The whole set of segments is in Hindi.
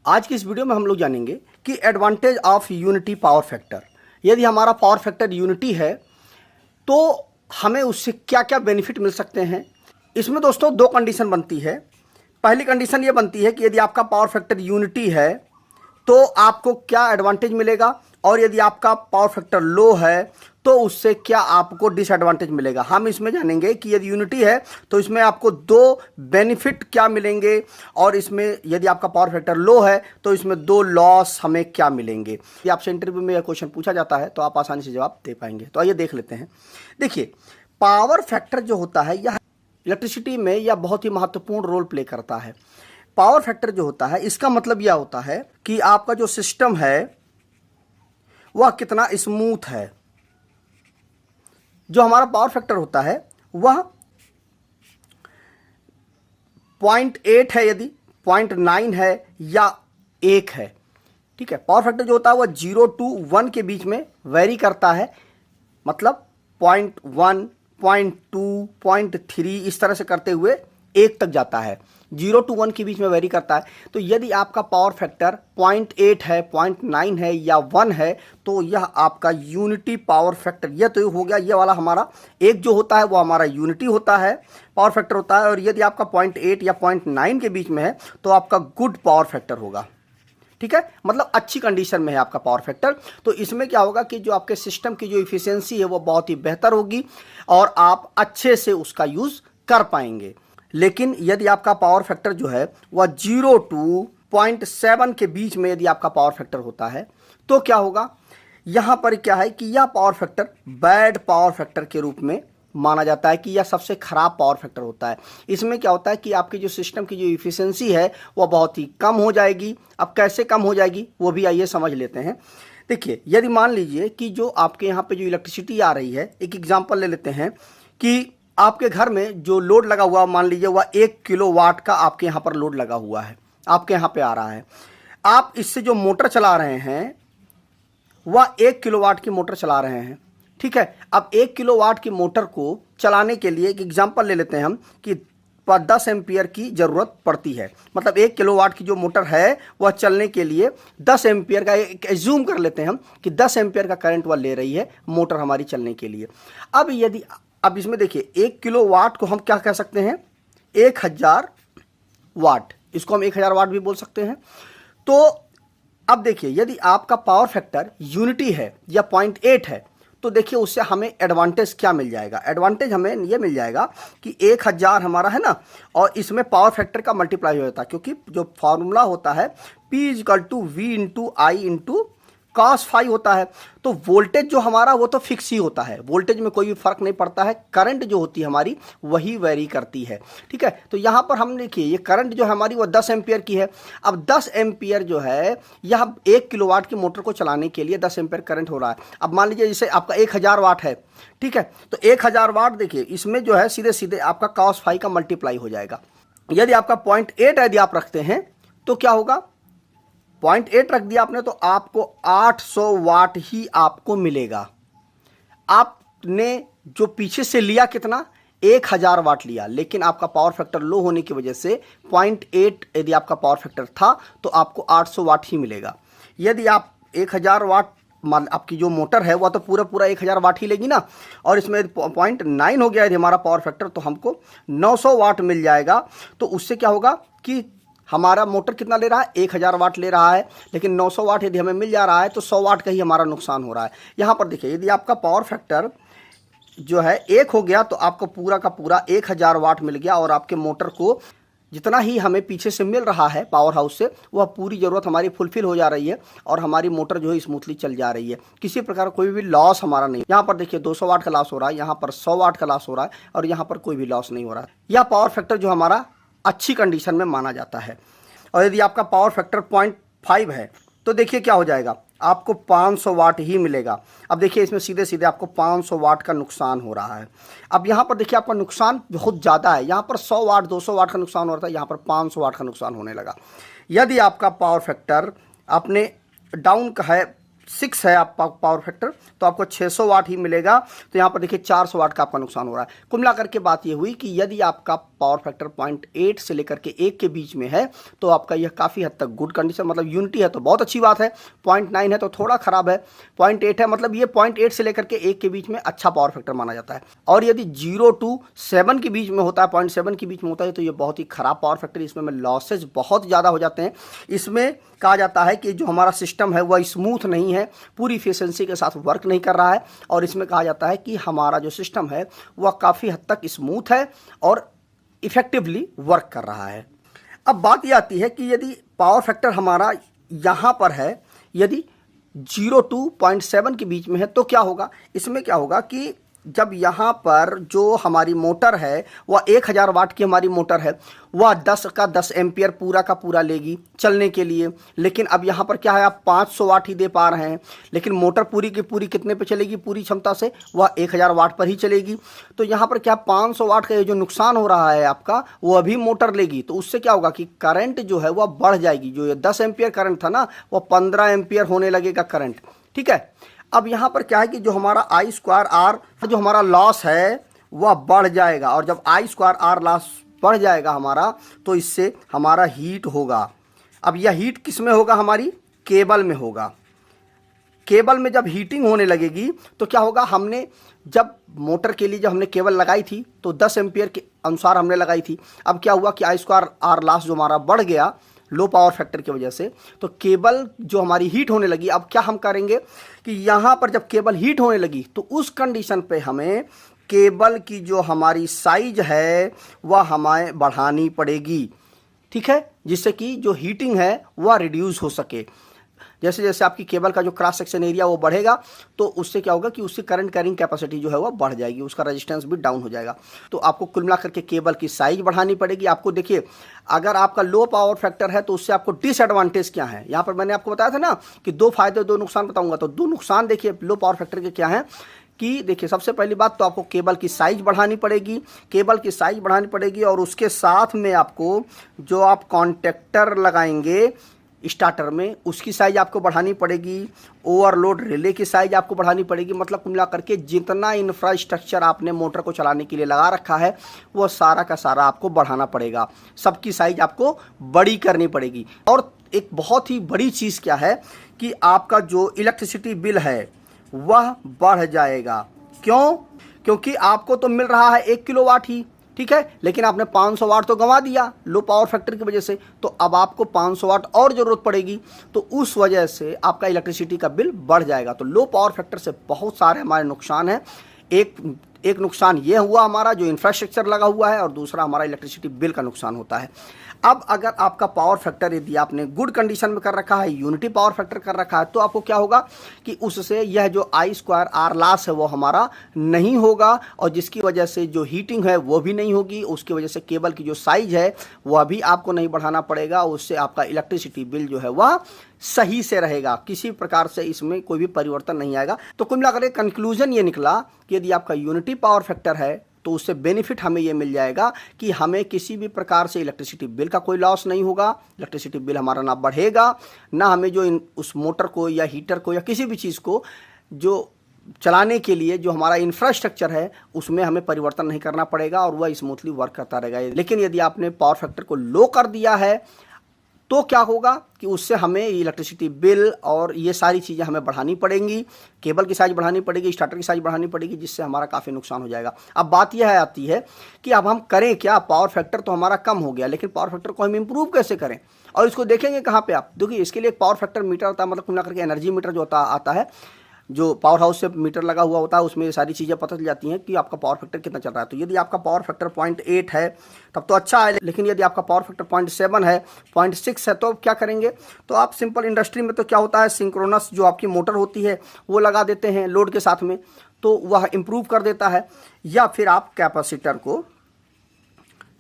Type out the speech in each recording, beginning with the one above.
आज की इस वीडियो में हम लोग जानेंगे कि advantage of unity power factor. यदि हमारा पावर फैक्टर यूनिटी है तो हमें उससे क्या क्या बेनिफिट मिल सकते हैं। इसमें दोस्तों दो कंडीशन बनती है। पहली कंडीशन ये बनती है कि यदि आपका पावर फैक्टर यूनिटी है तो आपको क्या एडवांटेज मिलेगा, और यदि आपका पावर फैक्टर लो है तो उससे क्या आपको डिसएडवांटेज मिलेगा। हम इसमें जानेंगे कि यदि यूनिटी है तो इसमें आपको दो बेनिफिट क्या मिलेंगे, और इसमें यदि आपका पावर फैक्टर लो है तो इसमें दो लॉस हमें क्या मिलेंगे। यदि आपसे इंटरव्यू में यह क्वेश्चन पूछा जाता है तो आप आसानी से जवाब दे पाएंगे। तो आइए देख लेते हैं। देखिए, पावर फैक्टर जो होता है यह इलेक्ट्रिसिटी में यह बहुत ही महत्वपूर्ण रोल प्ले करता है। पावर फैक्टर जो होता है इसका मतलब यह होता है कि आपका जो सिस्टम है वह कितना स्मूथ है। जो हमारा पावर फैक्टर होता है वह 0.8 है, यदि 0.9 है या 1 है। ठीक है, पावर फैक्टर जो होता है वह 0 to 1 के बीच में वेरी करता है, मतलब 0.1, 0.2, 0.3 इस तरह से करते हुए 1 तक जाता है। 0 to 1 के बीच में वेरी करता है। तो यदि आपका पावर फैक्टर 0.8 है, 0.9 है या 1 है तो यह आपका यूनिटी पावर फैक्टर, यह तो हो गया, यह वाला हमारा एक जो होता है वो हमारा यूनिटी होता है, पावर फैक्टर होता है। और यदि आपका 0.8 या 0.9 के बीच में है तो आपका गुड पावर फैक्टर होगा। ठीक है, मतलब अच्छी कंडीशन में है आपका पावर फैक्टर। तो इसमें क्या होगा कि जो आपके सिस्टम की जो इफिशियंसी है वो बहुत ही बेहतर होगी और आप अच्छे से उसका यूज कर पाएंगे। लेकिन यदि आपका पावर फैक्टर जो है वह 0 to 0.7 के बीच में यदि आपका पावर फैक्टर होता है तो क्या होगा, यहां पर क्या है कि यह power factor bad power factor के रूप में माना जाता है, कि यह सबसे खराब पावर फैक्टर होता है। इसमें क्या होता है कि आपकी जो सिस्टम की जो इफिशियंसी है वह बहुत ही कम हो जाएगी। अब कैसे कम हो जाएगी वो भी आइए समझ लेते हैं। देखिए, यदि मान लीजिए कि जो आपके यहाँ पे जो इलेक्ट्रिसिटी आ रही है, एक एग्जांपल ले लेते हैं कि आपके घर में जो लोड लगा हुआ, मान लीजिए वह 1 किलोवाट का आपके यहाँ पर लोड लगा हुआ है, आपके यहाँ पे आ रहा है। आप इससे जो मोटर चला रहे हैं वह 1 किलोवाट की मोटर चला रहे हैं। ठीक है, अब 1 किलोवाट की मोटर को चलाने के लिए एक एग्जांपल ले लेते हैं हम कि 10 एम्पियर की ज़रूरत पड़ती है। मतलब 1 किलोवाट की जो मोटर है वह चलने के लिए 10 एम्पियर का, एक एज्यूम कर लेते हैं हम कि 10 एम्पियर का करंट वह ले रही है मोटर हमारी चलने के लिए। अब इसमें देखिए 1 किलोवाट को हम क्या कह सकते हैं, 1000 वाट, इसको हम 1000 वाट भी बोल सकते हैं। तो अब देखिए, यदि आपका पावर फैक्टर यूनिटी है या 0.8 है तो देखिए उससे हमें एडवांटेज क्या मिल जाएगा। एडवांटेज हमें ये मिल जाएगा कि 1000 हमारा है ना, और इसमें पावर फैक्टर का मल्टीप्लाई हो जाता है, क्योंकि जो फॉर्मूला होता है P = V × I × cos φ होता है। तो वोल्टेज जो हमारा वो तो फिक्स ही होता है, वोल्टेज में कोई भी फर्क नहीं पड़ता है। करंट जो होती है हमारी वही वेरी करती है। ठीक है, तो यहाँ पर हम देखिए ये करंट जो है हमारी वो 10 एम्पियर की है। अब 10 एम्पियर जो है यह 1 किलोवाट की मोटर को चलाने के लिए 10 एम्पियर करंट हो रहा है। अब मान लीजिए जैसे आपका 1000 वाट है, ठीक है, तो 1000 वाट देखिए इसमें जो है सीधे सीधे आपका cos φ का मल्टीप्लाई हो जाएगा। यदि आपका 0.8 यदि आप रखते हैं तो क्या होगा, 0.8 रख दिया आपने तो आपको 800 वाट ही आपको मिलेगा। आपने जो पीछे से लिया कितना, 1000 वाट लिया, लेकिन आपका पावर फैक्टर लो होने की वजह से 0.8 यदि आपका पावर फैक्टर था तो आपको 800 वाट ही मिलेगा। यदि आप 1000 वाट, आपकी जो मोटर है वह तो पूरा 1000 वाट ही लेगी ना, और इसमें 0.9 हो गया यदि हमारा पावर फैक्टर तो हमको 900 वाट मिल जाएगा। तो उससे क्या होगा कि हमारा मोटर कितना ले रहा है, 1000 वाट ले रहा है, लेकिन 900 वाट यदि हमें मिल जा रहा है तो 100 वाट का ही हमारा नुकसान हो रहा है। यहाँ पर देखिए, यदि आपका पावर फैक्टर जो है 1 हो गया तो आपको पूरा का पूरा 1000 वाट मिल गया, और आपके मोटर को जितना ही हमें पीछे से मिल रहा है पावर हाउस से वह पूरी ज़रूरत हमारी फुलफिल हो जा रही है, और हमारी मोटर जो है स्मूथली चल जा रही है। किसी प्रकार कोई भी लॉस हमारा नहीं। यहाँ पर देखिए 200 वाट का लॉस हो रहा है, यहाँ पर 100 वाट का लॉस हो रहा है, और यहाँ पर कोई भी लॉस नहीं हो रहा है। यह पावर फैक्टर जो हमारा अच्छी कंडीशन में माना जाता है। और यदि आपका पावर फैक्टर 0.5 है तो देखिए क्या हो जाएगा, आपको 500 वाट ही मिलेगा। अब देखिए इसमें सीधे सीधे आपको 500 वाट का नुकसान हो रहा है। अब यहाँ पर देखिए आपका नुकसान बहुत ज़्यादा है, यहाँ पर 100 वाट 200 वाट का नुकसान हो रहा था, यहाँ पर 500 वाट का नुकसान होने लगा। यदि आपका पावर फैक्टर अपने डाउन का है 6 है आप पावर फैक्टर, तो आपको 600 वाट ही मिलेगा। तो यहाँ पर देखिए 400 वाट का आपका नुकसान हो रहा है। कुल मिलाकर के बात ये हुई कि यदि आपका पावर फैक्टर 0.8 से लेकर के 1 के बीच में है तो आपका यह काफ़ी हद तक गुड कंडीशन, मतलब यूनिटी है तो बहुत अच्छी बात है। 0.9 है तो थोड़ा खराब है। 0.8 है मतलब ये 0.8 से लेकर के 1 के बीच में अच्छा पावर फैक्टर माना जाता है। और यदि 0 to 7 के बीच में होता है, 0.7 के बीच में होता है, तो ये बहुत ही खराब पावर फैक्टर, इसमें लॉसेज बहुत ज़्यादा हो जाते हैं। इसमें कहा जाता है कि जो हमारा सिस्टम है वह स्मूथ नहीं है, पूरी एफिशिएंसी के साथ वर्क नहीं कर रहा है। और इसमें कहा जाता है कि हमारा जो सिस्टम है वह काफ़ी हद तक स्मूथ है और इफेक्टिवली वर्क कर रहा है। अब बात यह आती है कि यदि पावर फैक्टर हमारा यहाँ पर है, यदि 0 to 0.7 के बीच में है, तो क्या होगा? इसमें क्या होगा कि जब यहाँ पर जो हमारी मोटर है वह 1000 वाट की हमारी मोटर है, वह 10 का 10 एम्पियर पूरा का पूरा लेगी चलने के लिए। लेकिन अब यहाँ पर क्या है, आप 500 वाट ही दे पा रहे हैं, लेकिन मोटर पूरी की पूरी कितने पे चलेगी? पूरी क्षमता से वह 1000 वाट पर ही चलेगी। तो यहाँ पर क्या 500 वाट का ये जो नुकसान हो रहा है आपका, वो अभी मोटर लेगी। तो उससे क्या होगा कि करंट जो है वह बढ़ जाएगी। जो ये 10 एम्पियर करंट था ना, वह 15 एम्पियर होने लगेगा करंट। ठीक है। अब यहाँ पर क्या है कि जो हमारा I²R जो हमारा लॉस है वह बढ़ जाएगा, और जब I²R लॉस बढ़ जाएगा हमारा, तो इससे हमारा हीट होगा। अब यह हीट किस में होगा? हमारी केबल में होगा। केबल में जब हीटिंग होने लगेगी तो क्या होगा, हमने जब मोटर के लिए जब हमने केबल लगाई थी तो 10 एम्पियर के अनुसार हमने लगाई थी। अब क्या हुआ कि I²R लॉस जो हमारा बढ़ गया लो पावर फैक्टर की वजह से, तो केबल जो हमारी हीट होने लगी। अब क्या हम करेंगे कि यहाँ पर जब केबल हीट होने लगी तो उस कंडीशन पे हमें केबल की जो हमारी साइज है वह हमें बढ़ानी पड़ेगी। ठीक है, जिससे कि जो हीटिंग है वह रिड्यूस हो सके। जैसे जैसे आपकी केबल का जो क्रॉस सेक्शन एरिया वो बढ़ेगा तो उससे क्या होगा कि उसकी करंट कैरिंग कैपेसिटी जो है वो बढ़ जाएगी, उसका रेजिस्टेंस भी डाउन हो जाएगा। तो आपको कुल मिलाकर के केबल की साइज बढ़ानी पड़ेगी। आपको देखिए, अगर आपका लो पावर फैक्टर है तो उससे आपको डिसएडवांटेज क्या है। यहाँ पर मैंने आपको बताया था ना कि 2 फायदे 2 नुकसान बताऊंगा। तो 2 नुकसान देखिए लो पावर फैक्टर के क्या है कि देखिए, सबसे पहली बात तो आपको केबल की साइज बढ़ानी पड़ेगी। केबल की साइज बढ़ानी पड़ेगी और उसके साथ में आपको जो आप कॉन्टेक्टर लगाएंगे स्टार्टर में, उसकी साइज आपको बढ़ानी पड़ेगी। ओवरलोड रिले की साइज आपको बढ़ानी पड़ेगी। मतलब कुल मिला करके जितना इंफ्रास्ट्रक्चर आपने मोटर को चलाने के लिए लगा रखा है वो सारा का सारा आपको बढ़ाना पड़ेगा। सबकी साइज आपको बड़ी करनी पड़ेगी। और एक बहुत ही बड़ी चीज़ क्या है कि आपका जो इलेक्ट्रिसिटी बिल है वह बढ़ जाएगा। क्यों? क्योंकि आपको तो मिल रहा है 1 किलोवाट ही, ठीक है, लेकिन आपने 500 वाट तो गंवा दिया लो पावर फैक्टर की वजह से। तो अब आपको 500 वाट और ज़रूरत पड़ेगी, तो उस वजह से आपका इलेक्ट्रिसिटी का बिल बढ़ जाएगा। तो लो पावर फैक्टर से बहुत सारे हमारे नुकसान हैं। एक नुकसान ये हुआ हमारा जो इंफ्रास्ट्रक्चर लगा हुआ है, और दूसरा हमारा इलेक्ट्रिसिटी बिल का नुकसान होता है। अब अगर आपका पावर फैक्टर यदि आपने गुड कंडीशन में कर रखा है, यूनिटी पावर फैक्टर कर रखा है, तो आपको क्या होगा कि उससे यह जो I²R लॉस है वो हमारा नहीं होगा, और जिसकी वजह से जो हीटिंग है वो भी नहीं होगी। उसकी वजह से केबल की जो साइज है वह भी आपको नहीं बढ़ाना पड़ेगा। उससे आपका इलेक्ट्रिसिटी बिल जो है वह सही से रहेगा, किसी प्रकार से इसमें कोई भी परिवर्तन नहीं आएगा। तो कुल मिलाकर कंक्लूजन ये निकला कि यदि आपका यूनिटी पावर फैक्टर है तो उससे बेनिफिट हमें ये मिल जाएगा कि हमें किसी भी प्रकार से इलेक्ट्रिसिटी बिल का कोई लॉस नहीं होगा। इलेक्ट्रिसिटी बिल हमारा ना बढ़ेगा, ना हमें जो उस मोटर को या हीटर को या किसी भी चीज़ को जो चलाने के लिए जो हमारा इंफ्रास्ट्रक्चर है उसमें हमें परिवर्तन नहीं करना पड़ेगा, और वह स्मूथली वर्क करता रहेगा। लेकिन यदि आपने पावर फैक्टर को लो कर दिया है तो क्या होगा कि उससे हमें इलेक्ट्रिसिटी बिल और ये सारी चीज़ें हमें बढ़ानी पड़ेंगी। केबल की साइज बढ़ानी पड़ेगी, स्टार्टर की साइज बढ़ानी पड़ेगी, जिससे हमारा काफ़ी नुकसान हो जाएगा। अब बात यह आती है कि अब हम करें क्या। पावर फैक्टर तो हमारा कम हो गया, लेकिन पावर फैक्टर को हम इम्प्रूव कैसे करें, और इसको देखेंगे कहाँ पे आप देखिए। इसके लिए एक पावर फैक्टर मीटर होता है, मतलब कुल मिलाकर के एनर्जी मीटर जो आता है, जो पावर हाउस से मीटर लगा हुआ होता है, उसमें ये सारी चीज़ें पता चल जाती हैं कि आपका पावर फैक्टर कितना चल रहा है। तो यदि आपका पावर फैक्टर 0.8 है तब तो अच्छा है, लेकिन यदि आपका पावर फैक्टर 0.7 है, 0.6 है, तो क्या करेंगे। तो आप सिंपल इंडस्ट्री में तो क्या होता है, सिंक्रोनस जो आपकी मोटर होती है वो लगा देते हैं लोड के साथ में, तो वह इम्प्रूव कर देता है। या फिर आप कैपेसिटर को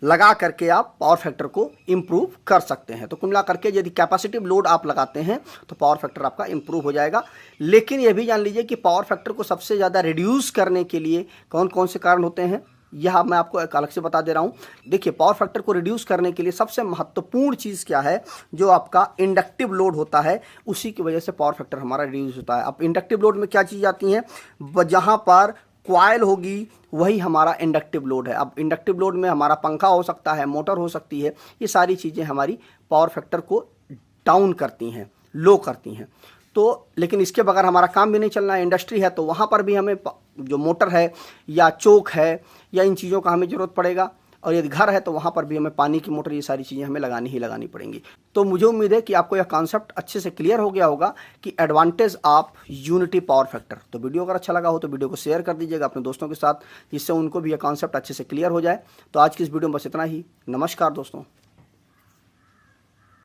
लगा करके आप पावर फैक्टर को इम्प्रूव कर सकते हैं। तो कुल मिला करके यदि कैपेसिटिव लोड आप लगाते हैं तो पावर फैक्टर आपका इम्प्रूव हो जाएगा। लेकिन यह भी जान लीजिए कि पावर फैक्टर को सबसे ज़्यादा रिड्यूस करने के लिए कौन कौन से कारण होते हैं। यह मैं आपको एक अलग से बता दे रहा हूँ। देखिए, पावर फैक्टर को रिड्यूस करने के लिए सबसे महत्वपूर्ण चीज़ क्या है, जो आपका इंडक्टिव लोड होता है, उसी की वजह से पावर फैक्टर हमारा रिड्यूस होता है। अब इंडक्टिव लोड में क्या चीज़ आती है, जहाँ पर कॉइल होगी वही हमारा इंडक्टिव लोड है। अब इंडक्टिव लोड में हमारा पंखा हो सकता है, मोटर हो सकती है, ये सारी चीज़ें हमारी पावर फैक्टर को डाउन करती हैं, लो करती हैं। तो लेकिन इसके बगैर हमारा काम भी नहीं चलना है। इंडस्ट्री है तो वहाँ पर भी हमें जो मोटर है या चोक है या इन चीज़ों का हमें ज़रूरत पड़ेगा, और यदि घर है तो वहाँ पर भी हमें पानी की मोटर, ये सारी चीज़ें हमें लगानी ही लगानी पड़ेंगी। तो मुझे उम्मीद है कि आपको यह कॉन्सेप्ट अच्छे से क्लियर हो गया होगा कि advantage of unity power factor. तो वीडियो अगर अच्छा लगा हो तो वीडियो को शेयर कर दीजिएगा अपने दोस्तों के साथ, जिससे उनको भी यह कॉन्सेप्ट अच्छे से क्लियर हो जाए। तो आज की इस वीडियो में बस इतना ही। नमस्कार दोस्तों।